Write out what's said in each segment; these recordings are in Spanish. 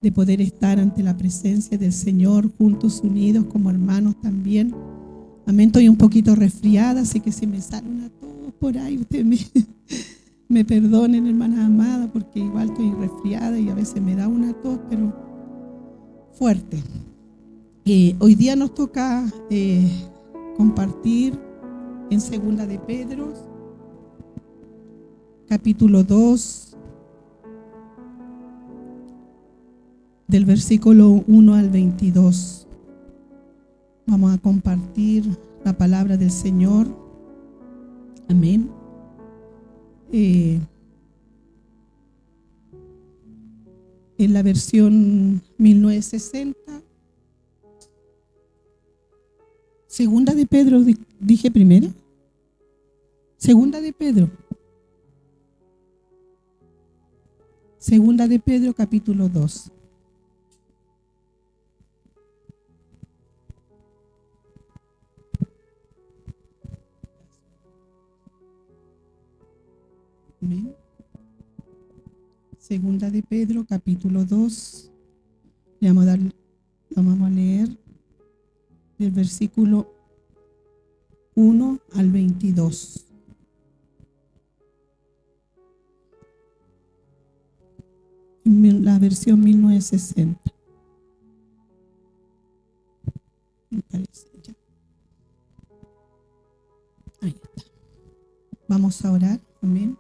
de poder estar ante la presencia del Señor, juntos, unidos como hermanos también. Amén, estoy un poquito resfriada, así que si me sale una tos por ahí, ustedes me perdonen, hermanas amadas, porque igual estoy resfriada y a veces me da una tos, pero fuerte. Hoy día nos toca compartir en Segunda de Pedro, capítulo 2, del versículo 1 al 22. Vamos a compartir la palabra del Señor. Amén. En la versión 1960. Segunda de Pedro, dije primero. Segunda de Pedro. Segunda de Pedro, capítulo 2. Amén. Segunda de Pedro, capítulo 2. Vamos a leer del versículo 1 al 22. La versión 1960. Me parece ya. Ahí está. Vamos a orar. Amén.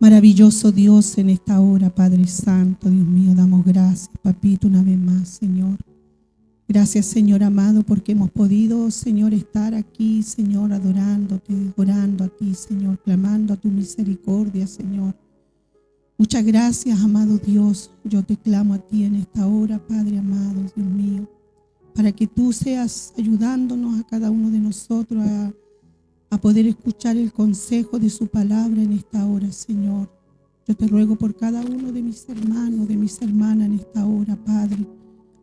Maravilloso Dios, en esta hora, Padre Santo, Dios mío, damos gracias, Papito, una vez más, Señor. Gracias, Señor amado, porque hemos podido, Señor, estar aquí, Señor, adorándote, orando a ti, Señor, clamando a tu misericordia, Señor. Muchas gracias, amado Dios. Yo te clamo a ti en esta hora, Padre amado, Dios mío, para que tú seas ayudándonos a cada uno de nosotros a poder escuchar el consejo de su palabra en esta hora, Señor. Yo te ruego por cada uno de mis hermanos, de mis hermanas en esta hora, Padre.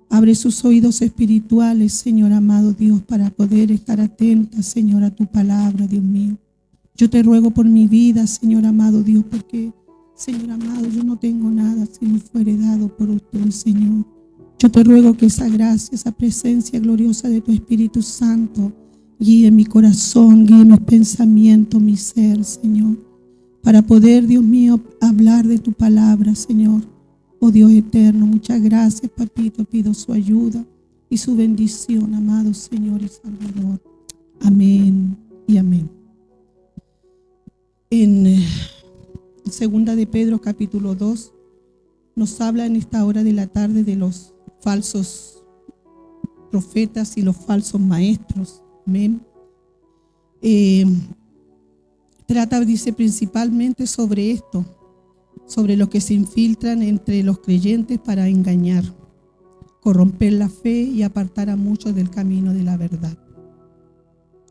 Abre sus oídos espirituales, Señor amado Dios, para poder estar atenta, Señor, a tu palabra, Dios mío. Yo te ruego por mi vida, Señor amado Dios, porque, Señor amado, yo no tengo nada si no fuere dado por usted, Señor. Yo te ruego que esa gracia, esa presencia gloriosa de tu Espíritu Santo guíe mi corazón, guíe mis pensamientos, mi ser, Señor, para poder, Dios mío, hablar de tu palabra, Señor. Oh Dios eterno, muchas gracias, Papito. Pido su ayuda y su bendición, amado Señor y Salvador. Amén y amén. En Segunda de Pedro, capítulo 2, nos habla en esta hora de la tarde de los falsos profetas y los falsos maestros. Amén. Trata, dice, principalmente sobre esto, sobre los que se infiltran entre los creyentes para engañar, corromper la fe y apartar a muchos del camino de la verdad.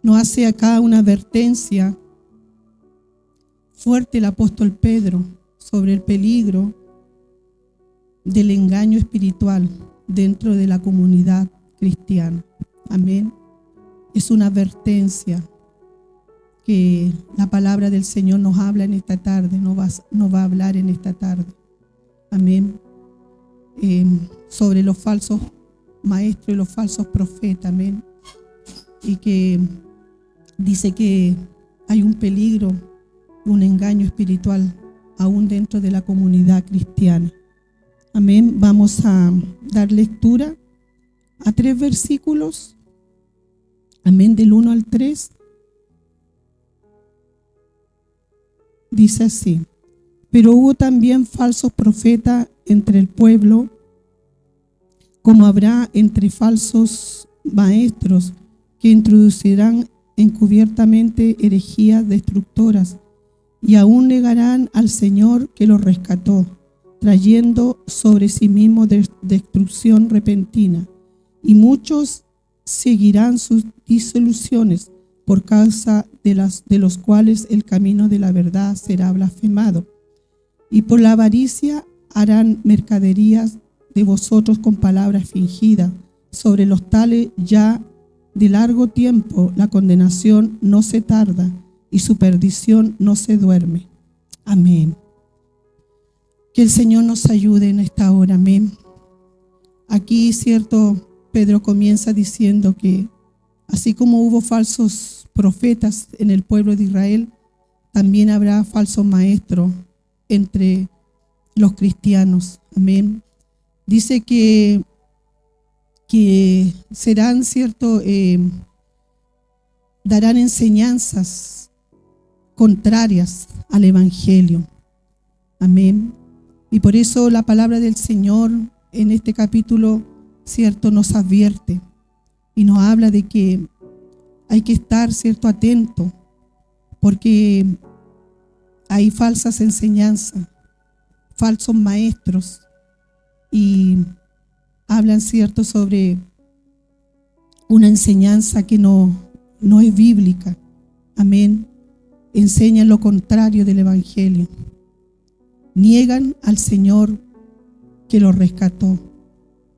Nos hace acá una advertencia fuerte el apóstol Pedro sobre el peligro del engaño espiritual dentro de la comunidad cristiana. Amén. Es una advertencia que la palabra del Señor nos habla en esta tarde, nos va a hablar en esta tarde. Amén. Sobre los falsos maestros y los falsos profetas. Amén. Y que dice que hay un peligro, un engaño espiritual aún dentro de la comunidad cristiana. Amén. Vamos a dar lectura a 3 versículos. Amén, del 1 al 3. Dice así: pero hubo también falsos profetas entre el pueblo, como habrá entre falsos maestros que introducirán encubiertamente herejías destructoras, y aún negarán al Señor que los rescató, trayendo sobre sí mismo destrucción repentina. Y muchos seguirán sus disoluciones, por causa de los cuales el camino de la verdad será blasfemado. Y por la avaricia harán mercaderías de vosotros con palabras fingidas. Sobre los tales ya de largo tiempo la condenación no se tarda y su perdición no se duerme. Amén. Que el Señor nos ayude en esta hora. Amén. Aquí, cierto, Pedro comienza diciendo que así como hubo falsos profetas en el pueblo de Israel, también habrá falsos maestros entre los cristianos. Amén. Dice que serán, cierto, darán enseñanzas contrarias al evangelio. Amén. Y por eso la palabra del Señor en este capítulo, cierto, nos advierte y nos habla de que hay que estar, cierto, atento, porque hay falsas enseñanzas, falsos maestros, y hablan, cierto, sobre una enseñanza que no es bíblica. Amén. Enseñan lo contrario del evangelio. Niegan al Señor que los rescató.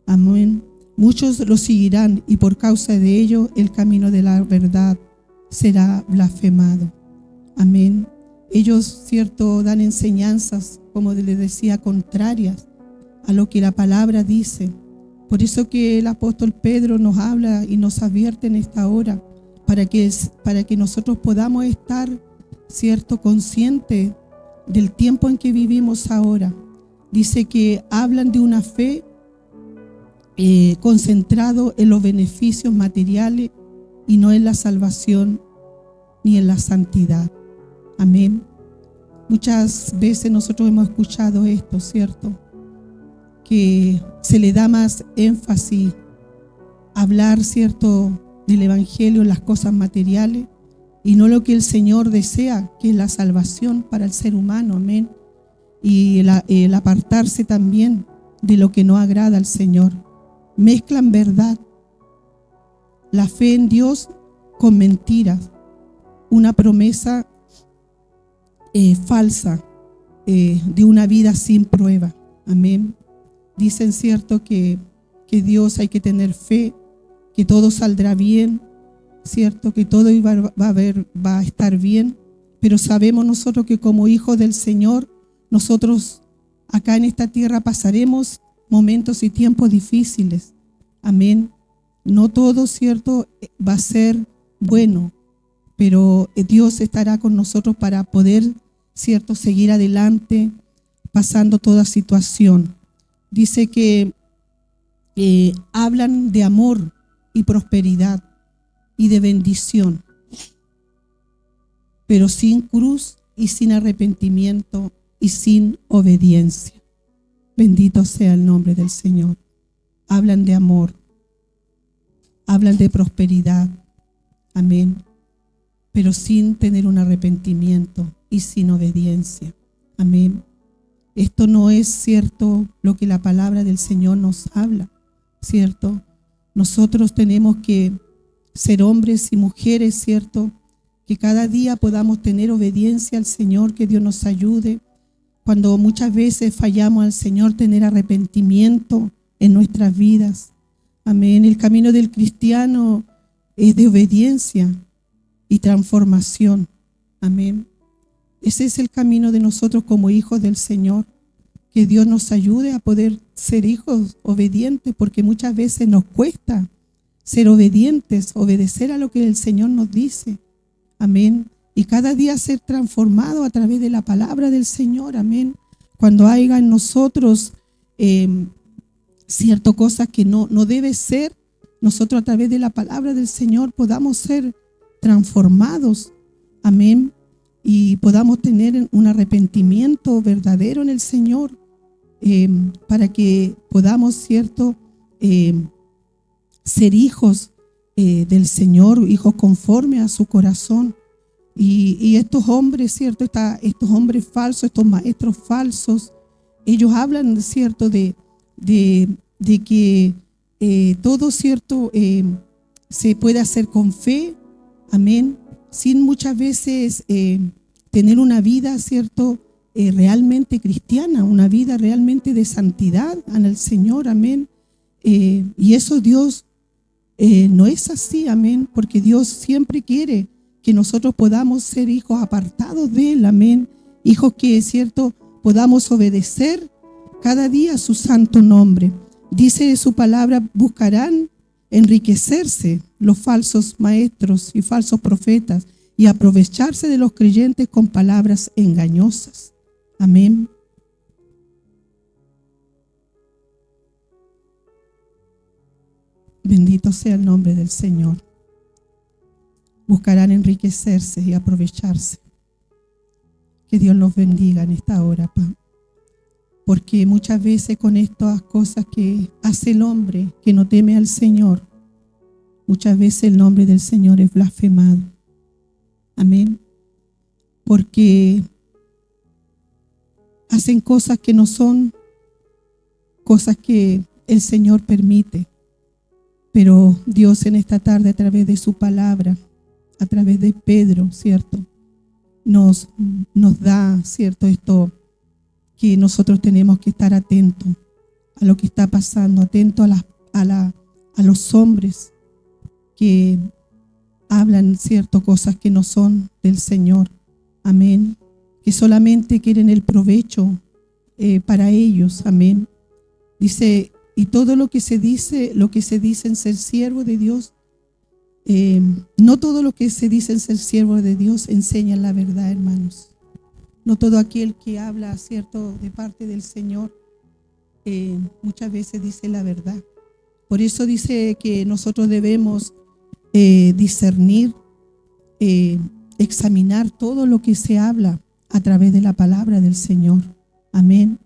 Amén. Muchos lo seguirán y por causa de ello el camino de la verdad será blasfemado. Amén. Ellos, cierto, dan enseñanzas, como les decía, contrarias a lo que la palabra dice. Por eso que el apóstol Pedro nos habla y nos advierte en esta hora, para que nosotros podamos estar, cierto, conscientes del tiempo en que vivimos ahora. Dice que hablan de una fe concentrado en los beneficios materiales y no en la salvación ni en la santidad. Amén. Muchas veces nosotros hemos escuchado esto, ¿cierto? Que se le da más énfasis a hablar, ¿cierto?, del evangelio en las cosas materiales y no lo que el Señor desea, que es la salvación para el ser humano. Amén. Y el apartarse también de lo que no agrada al Señor. Mezclan verdad, la fe en Dios, con mentiras, una promesa falsa de una vida sin prueba. Amén. Dicen, cierto, que Dios hay que tener fe, que todo saldrá bien, cierto, que todo va a estar bien, pero sabemos nosotros que como hijos del Señor, nosotros acá en esta tierra pasaremos momentos y tiempos difíciles. Amén. No todo, cierto, va a ser bueno, pero Dios estará con nosotros para poder, cierto, seguir adelante pasando toda situación. Dice que hablan de amor y prosperidad y de bendición, pero sin cruz y sin arrepentimiento y sin obediencia. Bendito sea el nombre del Señor. Hablan de amor, hablan de prosperidad, amén, pero sin tener un arrepentimiento y sin obediencia. Amén. Esto no es, cierto, lo que la palabra del Señor nos habla, ¿cierto? Nosotros tenemos que ser hombres y mujeres, ¿cierto?, que cada día podamos tener obediencia al Señor, que Dios nos ayude. Cuando muchas veces fallamos al Señor, tener arrepentimiento en nuestras vidas. Amén. El camino del cristiano es de obediencia y transformación. Amén. Ese es el camino de nosotros como hijos del Señor. Que Dios nos ayude a poder ser hijos obedientes, porque muchas veces nos cuesta ser obedientes, obedecer a lo que el Señor nos dice. Amén. Y cada día ser transformado a través de la palabra del Señor. Amén. Cuando haya en nosotros ciertas cosas que no debe ser, nosotros a través de la palabra del Señor podamos ser transformados. Amén. Y podamos tener un arrepentimiento verdadero en el Señor, para que podamos, cierto, ser hijos del Señor, hijos conforme a su corazón. Y estos hombres, cierto, estos hombres falsos, estos maestros falsos, ellos hablan, cierto, de que todo, cierto, se puede hacer con fe. Amén. Sin muchas veces tener una vida, cierto, realmente cristiana, una vida realmente de santidad en el Señor. Amén. Y eso Dios no es así. Amén. Porque Dios siempre quiere que nosotros podamos ser hijos apartados de Él. Amén. Hijos que, cierto, podamos obedecer cada día su santo nombre. Dice su palabra, buscarán enriquecerse los falsos maestros y falsos profetas y aprovecharse de los creyentes con palabras engañosas. Amén. Bendito sea el nombre del Señor. Buscarán enriquecerse y aprovecharse. Que Dios los bendiga en esta hora, porque muchas veces con estas cosas que hace el hombre que no teme al Señor, muchas veces el nombre del Señor es blasfemado. Amén. Porque hacen cosas que no son cosas que el Señor permite. Pero Dios en esta tarde, a través de su palabra, a través de Pedro, ¿cierto?, nos da, ¿cierto?, esto, que nosotros tenemos que estar atentos a lo que está pasando, atentos a los hombres que hablan, ¿cierto?, cosas que no son del Señor. Amén. Que solamente quieren el provecho para ellos. Amén. Dice, y todo lo que se dice en ser siervo de Dios, no todo lo que se dice en ser siervo de Dios enseña la verdad, hermanos. No todo aquel que habla, ¿cierto?, de parte del Señor, muchas veces dice la verdad. Por eso dice que nosotros debemos discernir, examinar todo lo que se habla a través de la palabra del Señor. Amén.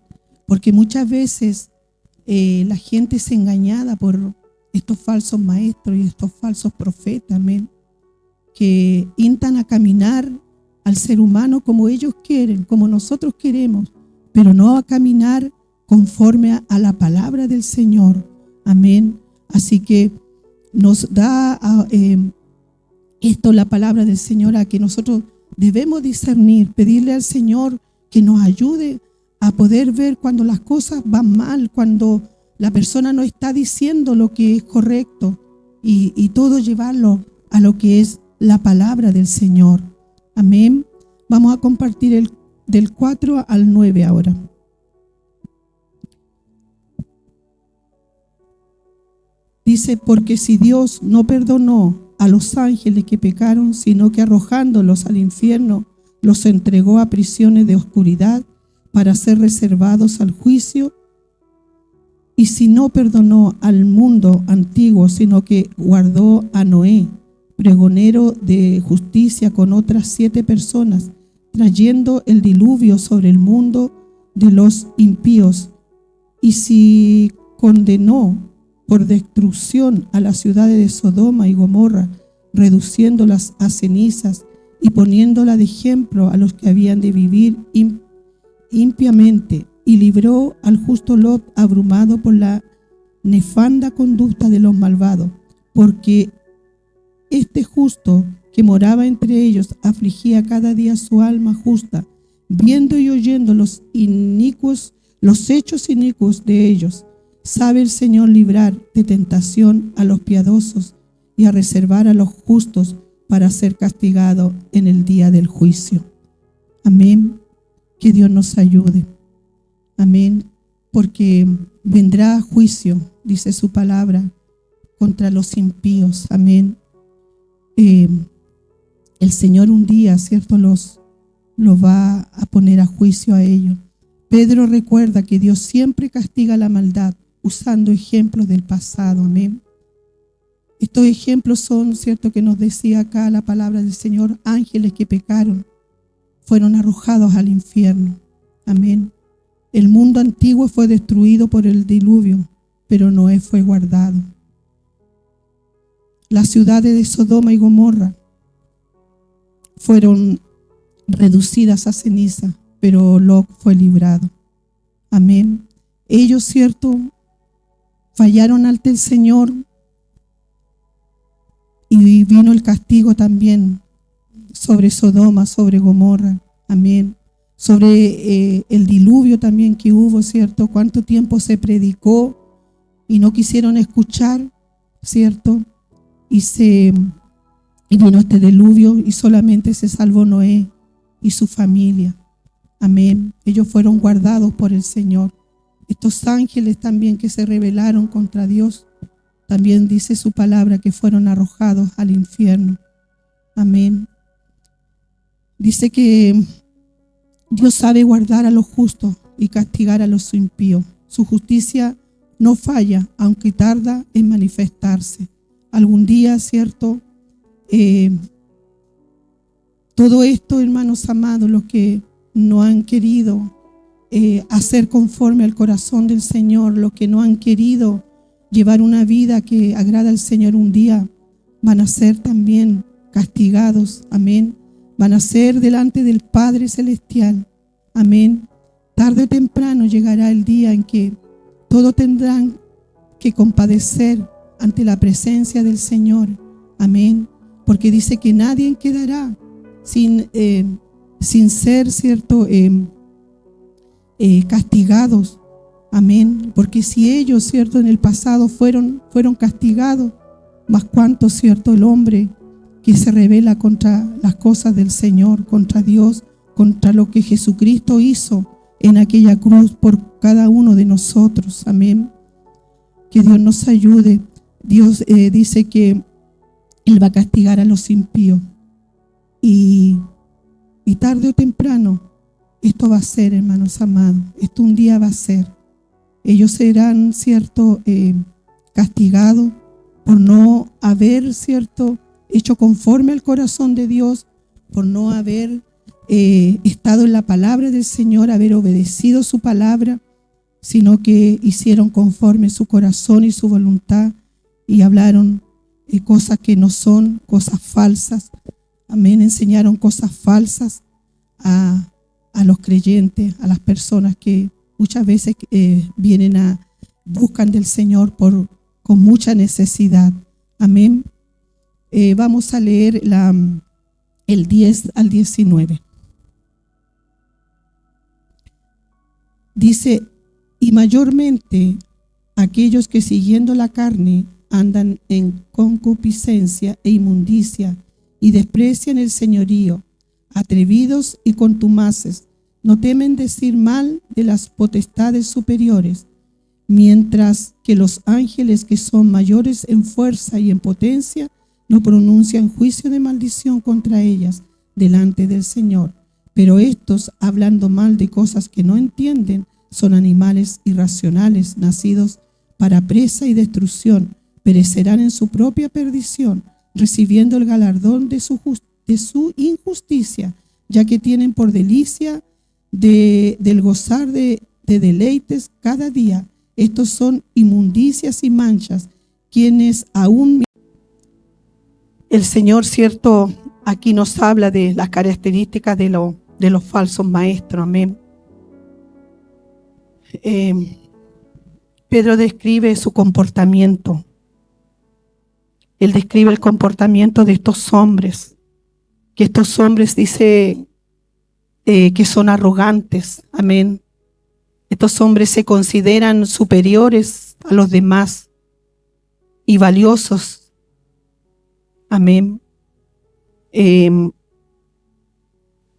Porque muchas veces la gente es engañada por estos falsos maestros y estos falsos profetas, amén, que instan a caminar al ser humano como ellos quieren, como nosotros queremos, pero no a caminar conforme a la palabra del Señor. Amén. Así que nos da esto la palabra del Señor, a que nosotros debemos discernir, pedirle al Señor que nos ayude a poder ver cuando las cosas van mal, cuando la persona no está diciendo lo que es correcto, y todo llevarlo a lo que es la palabra del Señor. Amén. Vamos a compartir del 4 al 9 ahora. Dice, porque si Dios no perdonó a los ángeles que pecaron, sino que arrojándolos al infierno, los entregó a prisiones de oscuridad para ser reservados al juicio, y si no perdonó al mundo antiguo, sino que guardó a Noé, pregonero de justicia, con otras 7 personas, trayendo el diluvio sobre el mundo de los impíos, y si condenó por destrucción a las ciudades de Sodoma y Gomorra, reduciéndolas a cenizas y poniéndola de ejemplo a los que habían de vivir impiamente, y libró al justo Lot abrumado por la nefanda conducta de los malvados, porque este justo que moraba entre ellos afligía cada día su alma justa, viendo y oyendo los hechos inicuos de ellos. Sabe el Señor librar de tentación a los piadosos y a reservar a los justos para ser castigados en el día del juicio. Amén. Que Dios nos ayude. Amén. Porque vendrá juicio, dice su palabra, contra los impíos. Amén. El Señor un día, ¿cierto?, los va a poner a juicio a ellos. Pedro recuerda que Dios siempre castiga la maldad usando ejemplos del pasado. Amén. Estos ejemplos son, ¿cierto?, que nos decía acá la palabra del Señor, ángeles que pecaron, fueron arrojados al infierno. Amén. El mundo antiguo fue destruido por el diluvio, pero Noé fue guardado. Las ciudades de Sodoma y Gomorra fueron reducidas a ceniza, pero Lot fue librado. Amén. Ellos, ¿cierto?, fallaron ante el Señor, y vino el castigo también sobre Sodoma, sobre Gomorra. Amén. Sobre el diluvio también que hubo, ¿cierto? Cuánto tiempo se predicó y no quisieron escuchar, ¿cierto? Y vino este diluvio y solamente se salvó Noé y su familia. Amén. Ellos fueron guardados por el Señor. estos ángeles también que se rebelaron contra Dios, también dice su palabra que fueron arrojados al infierno. Amén. Dice que Dios sabe guardar a los justos y castigar a los impíos. Su justicia no falla, aunque tarda en manifestarse. Algún día, ¿cierto? Todo esto, hermanos amados, los que no han querido hacer conforme al corazón del Señor, los que no han querido llevar una vida que agrada al Señor, un día van a ser también castigados. Amén. Van a ser delante del Padre Celestial. Amén. Tarde o temprano llegará el día en que todos tendrán que compadecer ante la presencia del Señor. Amén. Porque dice que nadie quedará sin ser, ¿cierto?, castigados. Amén. Porque si ellos, ¿cierto?, en el pasado fueron castigados, más cuánto, ¿cierto?, el hombre que se rebela contra las cosas del Señor, contra Dios, contra lo que Jesucristo hizo en aquella cruz por cada uno de nosotros. Amén. Que Dios nos ayude. Dios dice que Él va a castigar a los impíos. Y tarde o temprano, esto va a ser, hermanos amados. Esto un día va a ser. Ellos serán, ¿cierto?, castigados por no haber, ¿cierto?, hecho conforme al corazón de Dios, por no haber estado en la palabra del Señor, haber obedecido su palabra, sino que hicieron conforme su corazón y su voluntad y hablaron cosas que no son, cosas falsas. Amén. Enseñaron cosas falsas a los creyentes, a las personas que muchas veces buscan del Señor con mucha necesidad. Amén. Vamos a leer el 10 al 19. Dice: y mayormente aquellos que siguiendo la carne andan en concupiscencia e inmundicia y desprecian el señorío, atrevidos y contumaces, no temen decir mal de las potestades superiores, mientras que los ángeles que son mayores en fuerza y en potencia no pronuncian juicio de maldición contra ellas delante del Señor. Pero estos, hablando mal de cosas que no entienden, son animales irracionales, nacidos para presa y destrucción, perecerán en su propia perdición, recibiendo el galardón de su injusticia, ya que tienen por delicia del gozar de deleites cada día. Estos son inmundicias y manchas, quienes aún... El Señor, cierto, aquí nos habla de las características de los falsos maestros. Amén. Pedro describe su comportamiento. Él describe el comportamiento de estos hombres. Que estos hombres dice que son arrogantes. Amén. Estos hombres se consideran superiores a los demás y valiosos. Amén.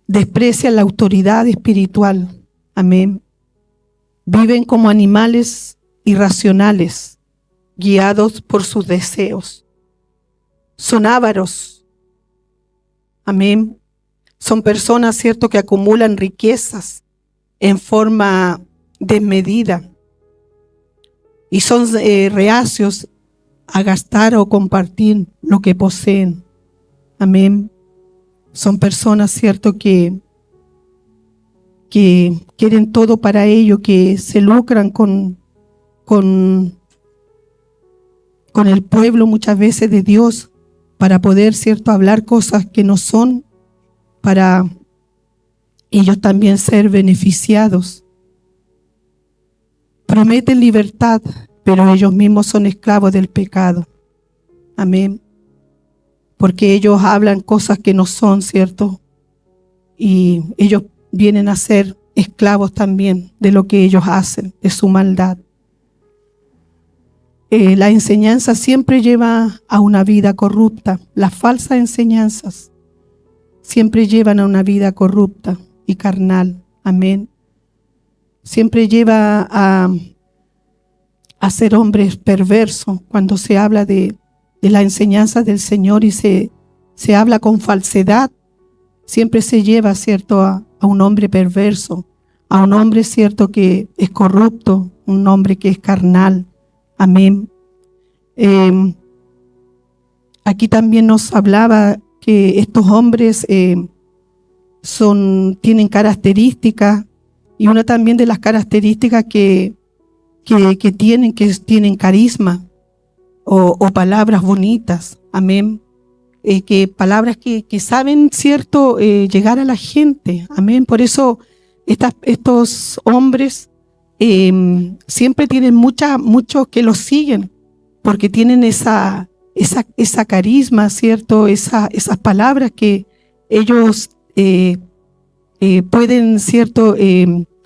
Desprecian la autoridad espiritual. Amén. Viven como animales irracionales, guiados por sus deseos. Son ávaros. Amén. Son personas, cierto, que acumulan riquezas en forma desmedida y son reacios a gastar o compartir lo que poseen. Amén. Son personas, cierto, que quieren todo para ello, que se lucran con el pueblo muchas veces de Dios para poder, cierto, hablar cosas que no son, para ellos también ser beneficiados. Prometen libertad, pero ellos mismos son esclavos del pecado. Amén. Porque ellos hablan cosas que no son, ¿cierto? Y ellos vienen a ser esclavos también de lo que ellos hacen, de su maldad. La enseñanza siempre lleva a una vida corrupta. Las falsas enseñanzas siempre llevan a una vida corrupta y carnal. Amén. siempre lleva a ser hombres perversos cuando se habla de la enseñanza del Señor y se habla con falsedad. Siempre se lleva, ¿cierto?, a un hombre perverso, a un hombre, ¿cierto?, que es corrupto, un hombre que es carnal. Amén. Aquí también nos hablaba que estos hombres tienen características, y una también de las características que tienen carisma o palabras bonitas. Amén. Que palabras que saben, ¿cierto?, llegar a la gente. Amén. Por eso estos hombres siempre tienen muchos que los siguen, porque tienen esa carisma, ¿cierto? Esas palabras que ellos pueden, ¿cierto?,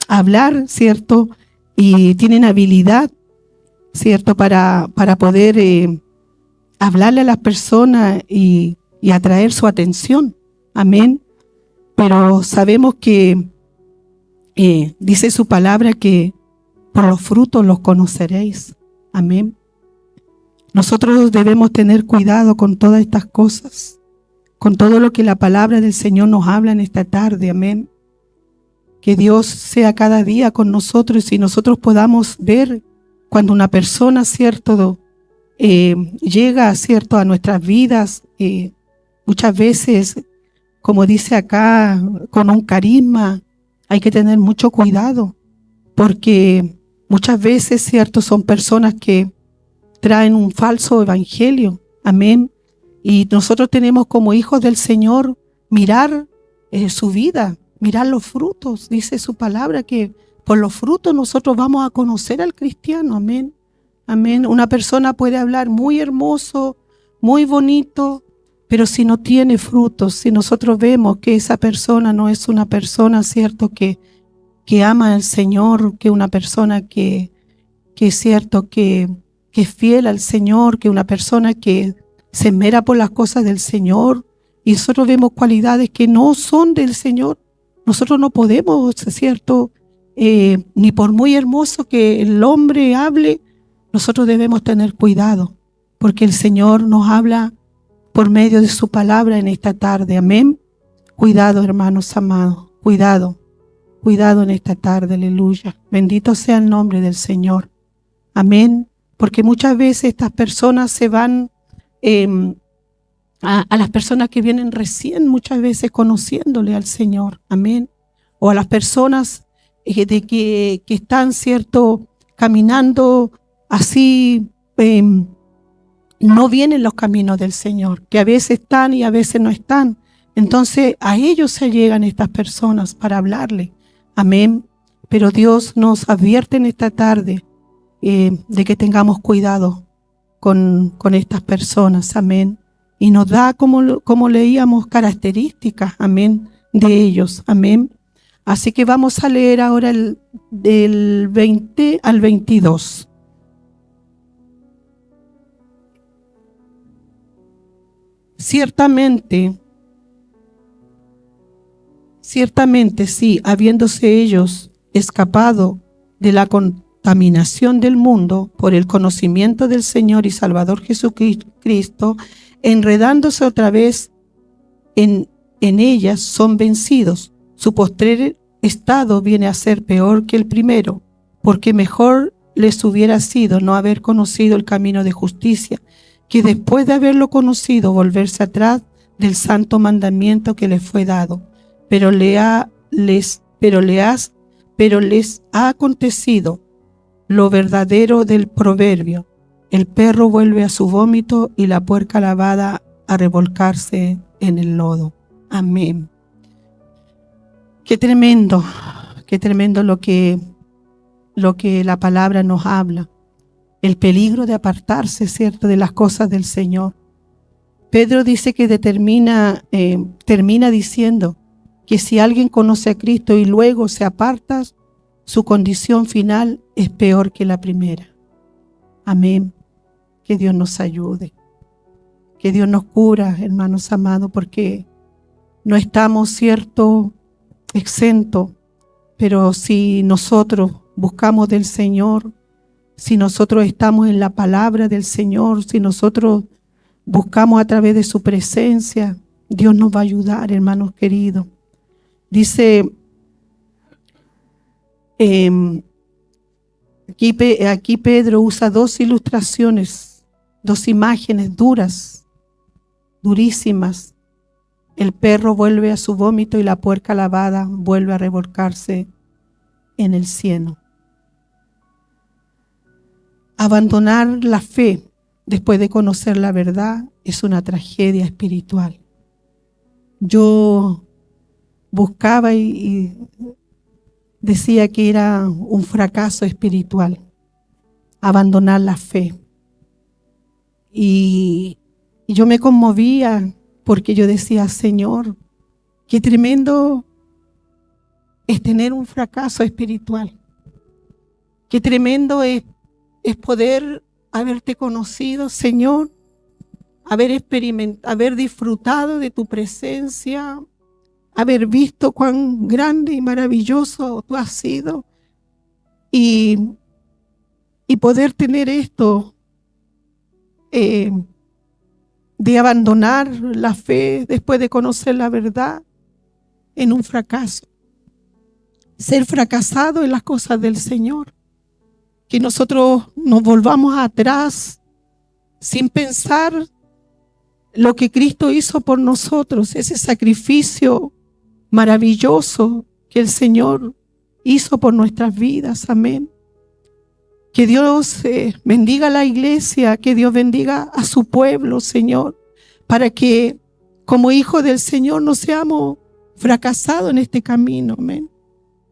hablar, ¿cierto? Y tienen habilidad, ¿cierto?, para poder hablarle a las personas y atraer su atención. Amén. Pero sabemos que dice su palabra que por los frutos los conoceréis. Amén. Nosotros debemos tener cuidado con todas estas cosas, con todo lo que la palabra del Señor nos habla en esta tarde. Amén. Que Dios sea cada día con nosotros y nosotros podamos ver cuando una persona, ¿cierto?, llega, ¿cierto?, a nuestras vidas, muchas veces, como dice acá, con un carisma. Hay que tener mucho cuidado, porque muchas veces, ¿cierto?, son personas que traen un falso evangelio. Amén. Y nosotros tenemos como hijos del Señor mirar su vida, mirar los frutos. Dice su palabra que por los frutos nosotros vamos a conocer al cristiano. Amén. Amén. Una persona puede hablar muy hermoso, muy bonito, pero si no tiene frutos, si nosotros vemos que esa persona no es una persona, ¿cierto?, que ama al Señor, que una persona que es cierto, que es fiel al Señor, que una persona que se esmera por las cosas del Señor, y nosotros vemos cualidades que no son del Señor, nosotros no podemos, ¿cierto?, ni por muy hermoso que el hombre hable, nosotros debemos tener cuidado, porque el Señor nos habla por medio de su palabra en esta tarde. Amén. Cuidado, hermanos amados, cuidado en esta tarde. Aleluya. Bendito sea el nombre del Señor. Amén. Porque muchas veces estas personas se van a las personas que vienen recién, muchas veces conociéndole al Señor. Amén. O a las personas de que están, ¿cierto?, caminando así, no vienen los caminos del Señor, que a veces están y a veces no están. Entonces a ellos se llegan estas personas para hablarle. Amén. Pero Dios nos advierte en esta tarde de que tengamos cuidado con estas personas. Amén. Y nos da, como leíamos, características, amén, de ellos. Amén. Así que vamos a leer ahora del 20 al 22. Ciertamente sí, habiéndose ellos escapado de la contaminación del mundo por el conocimiento del Señor y Salvador Jesucristo, enredándose otra vez en ellas, son vencidos. Su postrer estado viene a ser peor que el primero, porque mejor les hubiera sido no haber conocido el camino de justicia, que después de haberlo conocido volverse atrás del santo mandamiento que les fue dado. Pero les ha acontecido lo verdadero del proverbio: el perro vuelve a su vómito y la puerca lavada a revolcarse en el lodo. Amén. Qué tremendo lo que la palabra nos habla. El peligro de apartarse, ¿cierto?, de las cosas del Señor. Pedro dice que termina diciendo que si alguien conoce a Cristo y luego se aparta, su condición final es peor que la primera. Amén. Que Dios nos ayude. Que Dios nos cura, hermanos amados, porque no estamos, ¿cierto?, exentos, Pero si nosotros buscamos del Señor, si nosotros estamos en la palabra del Señor, si nosotros buscamos a través de su presencia, Dios nos va a ayudar, hermanos queridos. Dice, aquí Pedro usa dos ilustraciones, dos imágenes durísimas. El perro vuelve a su vómito y la puerca lavada vuelve a revolcarse en el cieno. Abandonar la fe después de conocer la verdad es una tragedia espiritual. Yo buscaba y decía que era un fracaso espiritual, abandonar la fe. Y yo me conmovía porque yo decía, Señor, qué tremendo es tener un fracaso espiritual. Qué tremendo es poder haberte conocido, Señor, haber disfrutado de tu presencia, haber visto cuán grande y maravilloso tú has sido y poder tener esto de abandonar la fe después de conocer la verdad en un fracaso. Ser fracasado en las cosas del Señor. Que nosotros nos volvamos atrás sin pensar lo que Cristo hizo por nosotros, ese sacrificio maravilloso que el Señor hizo por nuestras vidas. Amén. Que Dios bendiga a la iglesia, que Dios bendiga a su pueblo, Señor, para que como hijos del Señor no seamos fracasados en este camino, amén.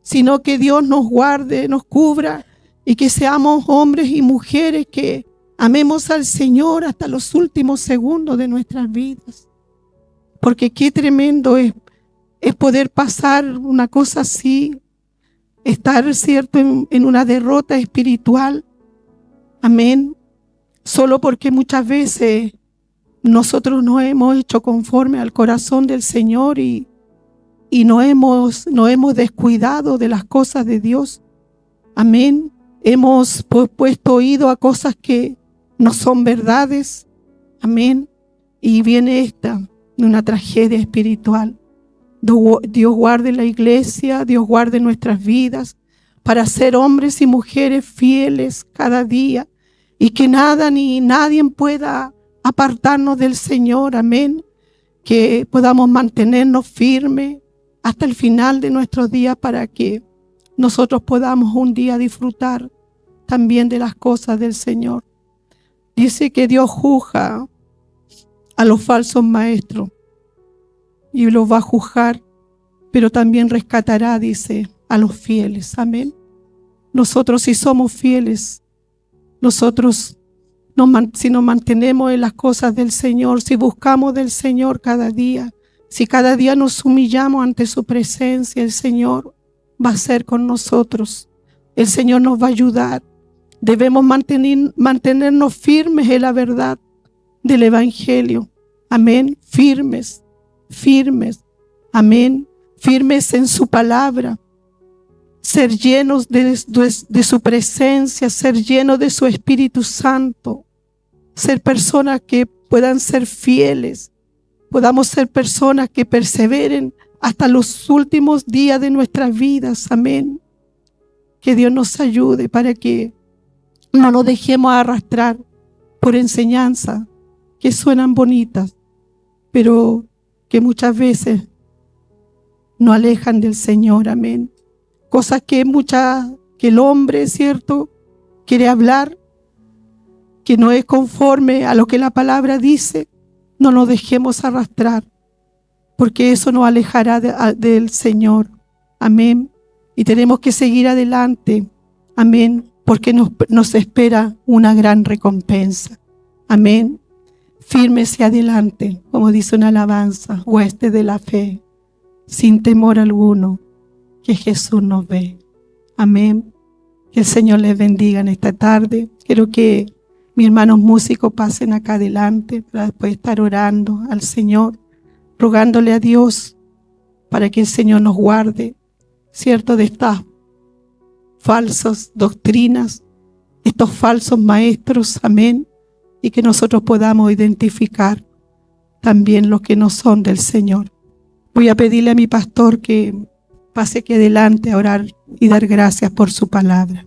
Sino que Dios nos guarde, nos cubra y que seamos hombres y mujeres que amemos al Señor hasta los últimos segundos de nuestras vidas. Porque qué tremendo es poder pasar una cosa así, estar, cierto, en una derrota espiritual. Amén. Solo porque muchas veces nosotros no hemos hecho conforme al corazón del Señor y no hemos descuidado de las cosas de Dios. Amén. Hemos puesto oído a cosas que no son verdades. Amén. Y viene una tragedia espiritual. Dios guarde la iglesia, Dios guarde nuestras vidas para ser hombres y mujeres fieles cada día y que nada ni nadie pueda apartarnos del Señor. Amén. Que podamos mantenernos firmes hasta el final de nuestros días para que nosotros podamos un día disfrutar también de las cosas del Señor. Dice que Dios juzga a los falsos maestros y los va a juzgar, pero también rescatará, dice, a los fieles. Amén. Nosotros si somos fieles, nosotros si nos mantenemos en las cosas del Señor, si buscamos del Señor cada día, si cada día nos humillamos ante su presencia, el Señor va a ser con nosotros. El Señor nos va a ayudar. Debemos mantenernos firmes en la verdad del Evangelio. Amén. Firmes. Amén. Firmes en su palabra. Ser llenos de su presencia, ser llenos de su Espíritu Santo. Ser personas que puedan ser fieles. Podamos ser personas que perseveren hasta los últimos días de nuestras vidas. Amén. Que Dios nos ayude para que no nos dejemos arrastrar por enseñanzas que suenan bonitas, pero que muchas veces nos alejan del Señor. Amén. Cosas que el hombre, ¿cierto?, quiere hablar, que no es conforme a lo que la palabra dice. No nos dejemos arrastrar, porque eso nos alejará del Señor. Amén. Y tenemos que seguir adelante. Amén. Porque nos espera una gran recompensa. Amén. Firmes y adelante, como dice una alabanza, huestes de la fe, sin temor alguno, que Jesús nos ve. Amén. Que el Señor les bendiga en esta tarde. Quiero que mis hermanos músicos pasen acá adelante para después estar orando al Señor, rogándole a Dios para que el Señor nos guarde, ¿cierto?, de estas falsas doctrinas, estos falsos maestros, amén, y que nosotros podamos identificar también los que no son del Señor. Voy a pedirle a mi pastor que pase aquí adelante a orar y dar gracias por su palabra.